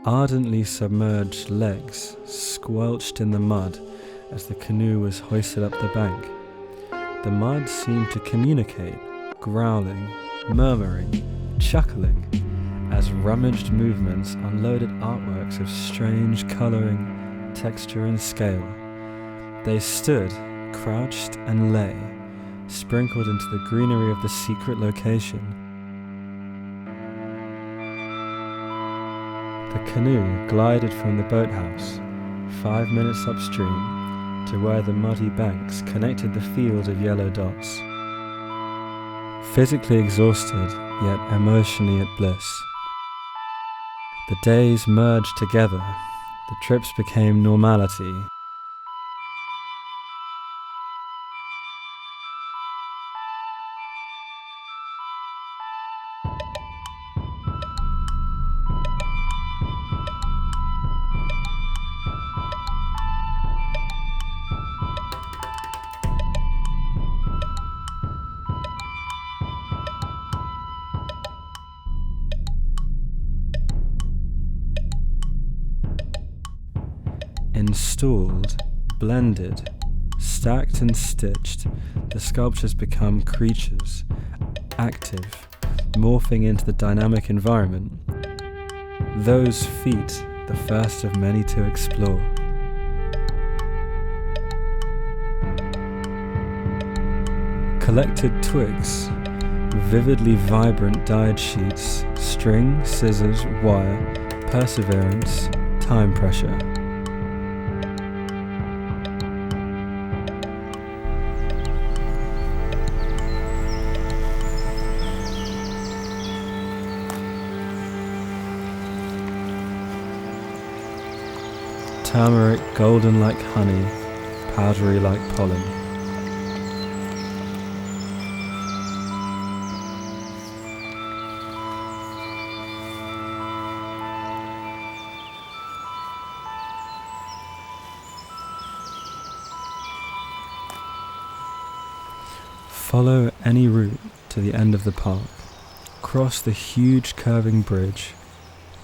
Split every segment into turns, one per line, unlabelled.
ardently submerged legs squelched in the mud as the canoe was hoisted up the bank. The mud seemed to communicate, growling, murmuring, chuckling, as rummaged movements unloaded artworks of strange colouring, texture and scale. They stood, crouched and lay, sprinkled into the greenery of the secret location. The canoe glided from the boathouse, 5 minutes upstream, to where the muddy banks connected the field of yellow dots. Physically exhausted, yet emotionally at bliss. The days merged together, the trips became normality. Installed, blended, stacked and stitched, the sculptures become creatures, active, morphing into the dynamic environment. Those feet, the first of many to explore. Collected twigs, vividly vibrant dyed sheets, string, scissors, wire, perseverance, time pressure. Turmeric golden like honey, powdery like pollen. Follow any route to the end of the park. Cross the huge curving bridge.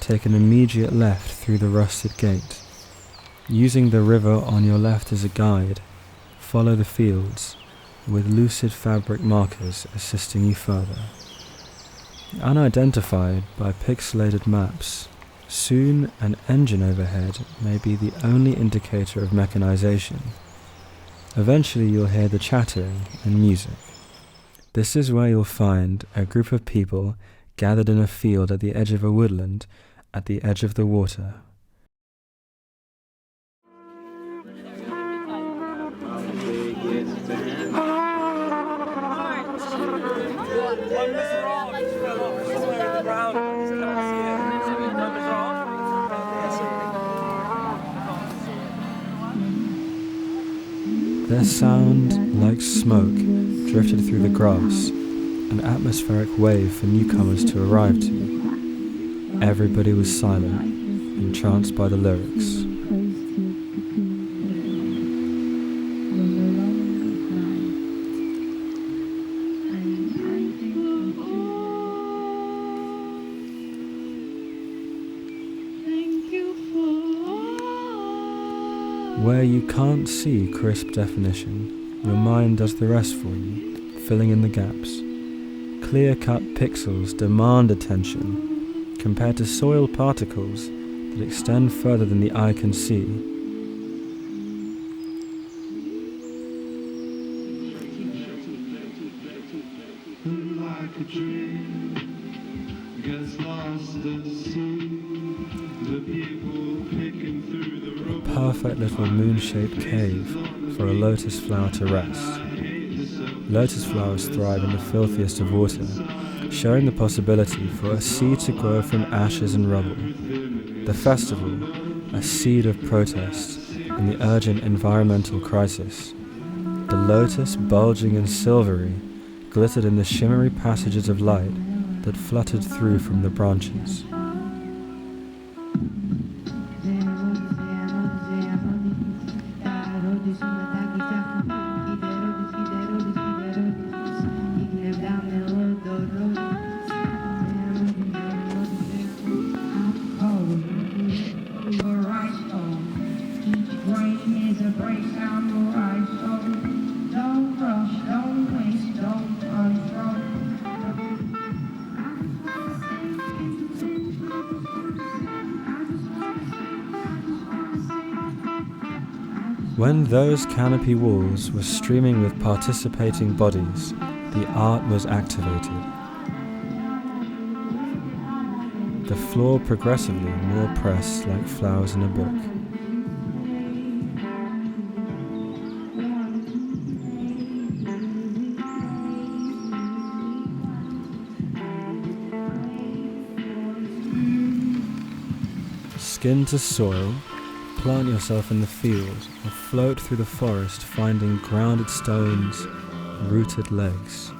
Take an immediate left through the rusted gate. Using the river on your left as a guide, follow the fields, with lucid fabric markers assisting you further. Unidentified by pixelated maps, soon an engine overhead may be the only indicator of mechanization. Eventually you'll hear the chattering and music. This is where you'll find a group of people gathered in a field at the edge of a woodland, at the edge of the water. Their sound, like smoke, drifted through the grass, an atmospheric wave for newcomers to arrive to. Everybody was silent, entranced by the lyrics. Where you can't see crisp definition, your mind does the rest for you, filling in the gaps. Clear-cut pixels demand attention, compared to soil particles that extend further than the eye can see.
Like a dream gets lost at sea. The people picking through the rope.
A perfect little moon-shaped cave for a lotus flower to rest. Lotus flowers thrive in the filthiest of water, showing the possibility for a seed to grow from ashes and rubble. The festival, a seed of protest in the urgent environmental crisis. The lotus, bulging and silvery, glittered in the shimmery passages of light that fluttered through from the branches. When those canopy walls were streaming with participating bodies, the art was activated. The floor progressively more pressed like flowers in a book. Skin to soil, plant yourself in the field, or float through the forest finding grounded stones, rooted legs.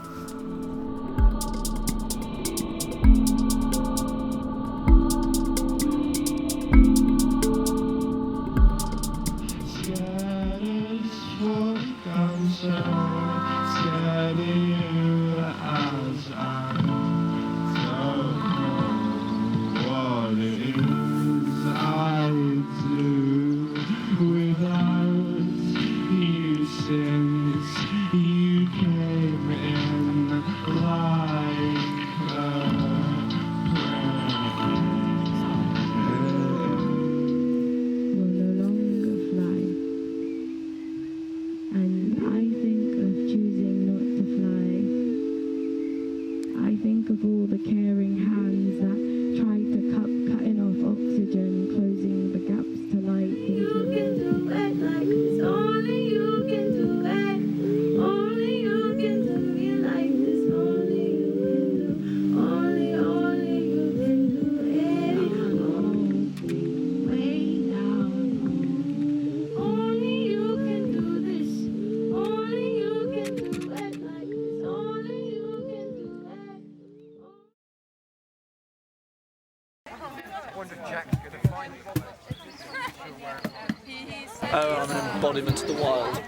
Oh, I'm an embodiment of the wild.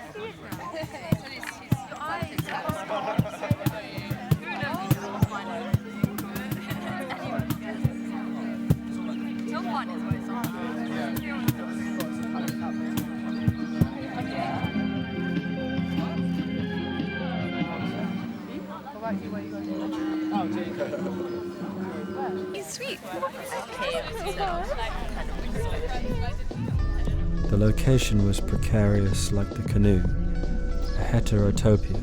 He's sweet.
The location was precarious like the canoe, a heterotopia,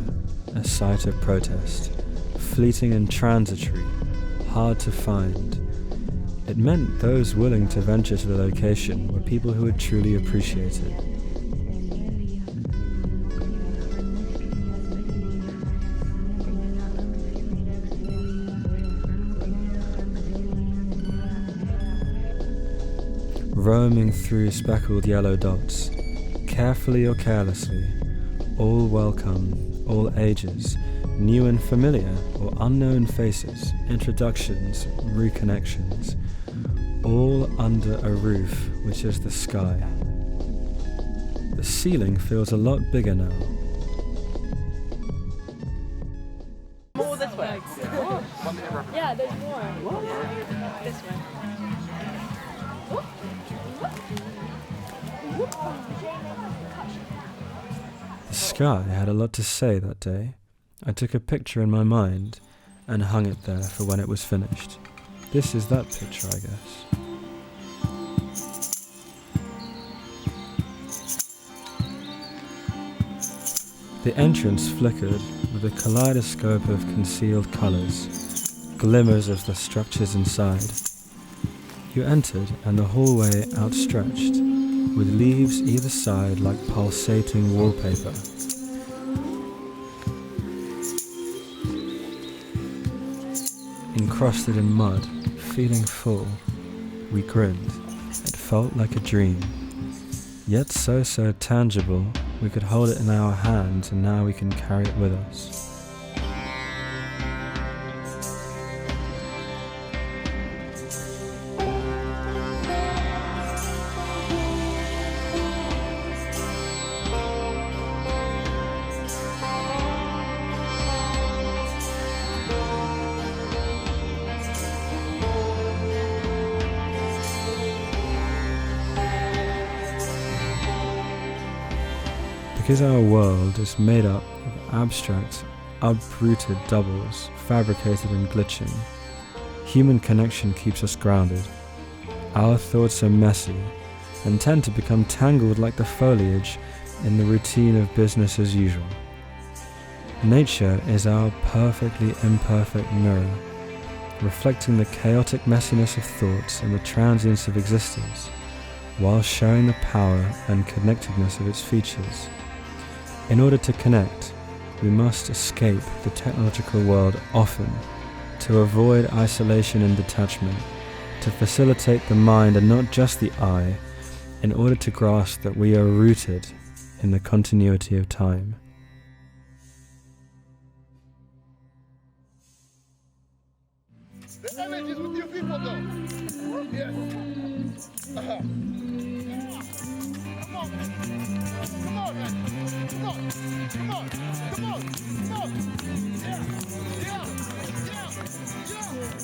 a site of protest, fleeting and transitory, hard to find. It meant those willing to venture to the location were people who would truly appreciate it. Roaming through speckled yellow dots, carefully or carelessly, all welcome, all ages, new and familiar or unknown faces, introductions, reconnections, all under a roof which is the sky. The ceiling feels a lot bigger now.
More this way. Yeah, there's more. This way.
The sky had a lot to say that day. I took a picture in my mind and hung it there for when it was finished. This is that picture, I guess. The entrance flickered with a kaleidoscope of concealed colours, glimmers of the structures inside. You entered and the hallway outstretched, with leaves either side like pulsating wallpaper. Encrusted in mud, feeling full, we grinned. It felt like a dream. Yet so tangible, we could hold it in our hands and now we can carry it with us. Because our world is made up of abstract, uprooted doubles, fabricated and glitching, human connection keeps us grounded. Our thoughts are messy and tend to become tangled like the foliage, in the routine of business as usual. Nature is our perfectly imperfect mirror, reflecting the chaotic messiness of thoughts and the transience of existence, while showing the power and connectedness of its features. In order to connect, we must escape the technological world often, to avoid isolation and detachment, to facilitate the mind and not just the eye, in order to grasp that we are rooted in the continuity of time.
The energy is with you people though. Yes. Come on, man. Come on, man. Come on. Come on. Come on. Come on. Yeah. Yeah. Yeah. Yeah.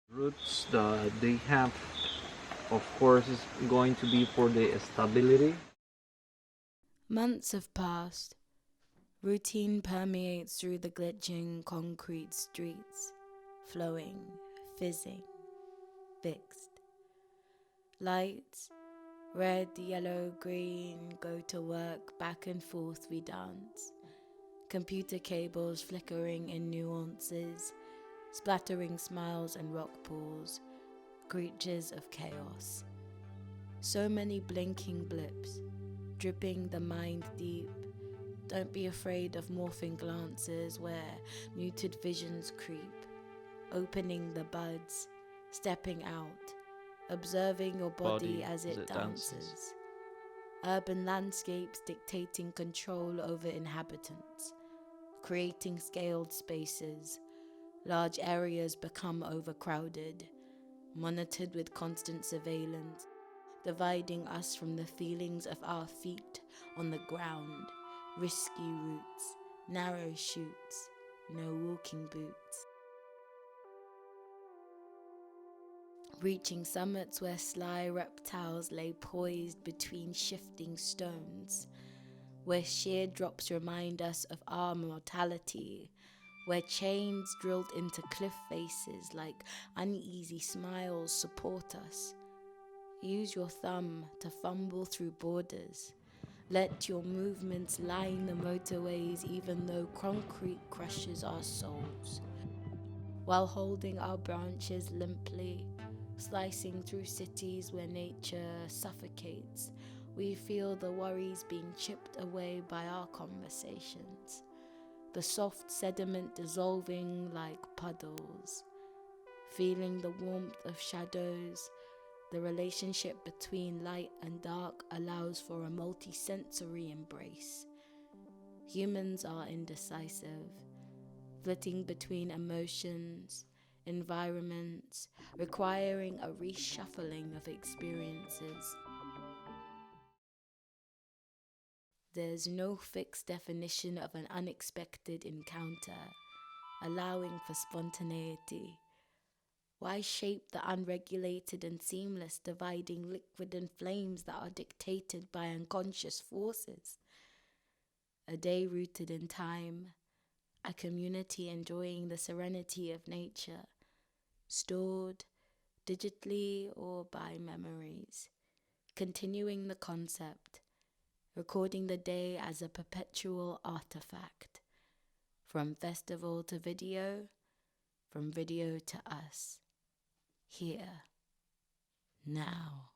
Roots they have, of course, is going to be for the stability.
Months have passed. Routine permeates through the glitching concrete streets, flowing, fizzing, fixed. Lights, red, yellow, green, go to work, back and forth we dance. Computer cables flickering in nuances, splattering smiles and rock pools, creatures of chaos. So many blinking blips, dripping the mind deep. Don't be afraid of morphing glances where muted visions creep, opening the buds, stepping out, observing your body as it dances. Urban landscapes dictating control over inhabitants, creating scaled spaces. Large areas become overcrowded, monitored with constant surveillance, dividing us from the feelings of our feet on the ground, risky routes, narrow chutes, no walking boots. Reaching summits where sly reptiles lay poised between shifting stones, where sheer drops remind us of our mortality, where chains drilled into cliff faces like uneasy smiles support us. Use your thumb to fumble through borders. Let your movements line the motorways even though concrete crushes our souls. While holding our branches limply, slicing through cities where nature suffocates, we feel the worries being chipped away by our conversations. The soft sediment dissolving like puddles, feeling the warmth of shadows. The relationship between light and dark allows for a multi-sensory embrace. Humans are indecisive, flitting between emotions, environments, requiring a reshuffling of experiences. There's no fixed definition of an unexpected encounter, allowing for spontaneity. Why shape the unregulated and seamless, dividing liquid and flames that are dictated by unconscious forces? A day rooted in time, a community enjoying the serenity of nature, stored digitally or by memories, continuing the concept, recording the day as a perpetual artifact, from festival to video, from video to us, here, now.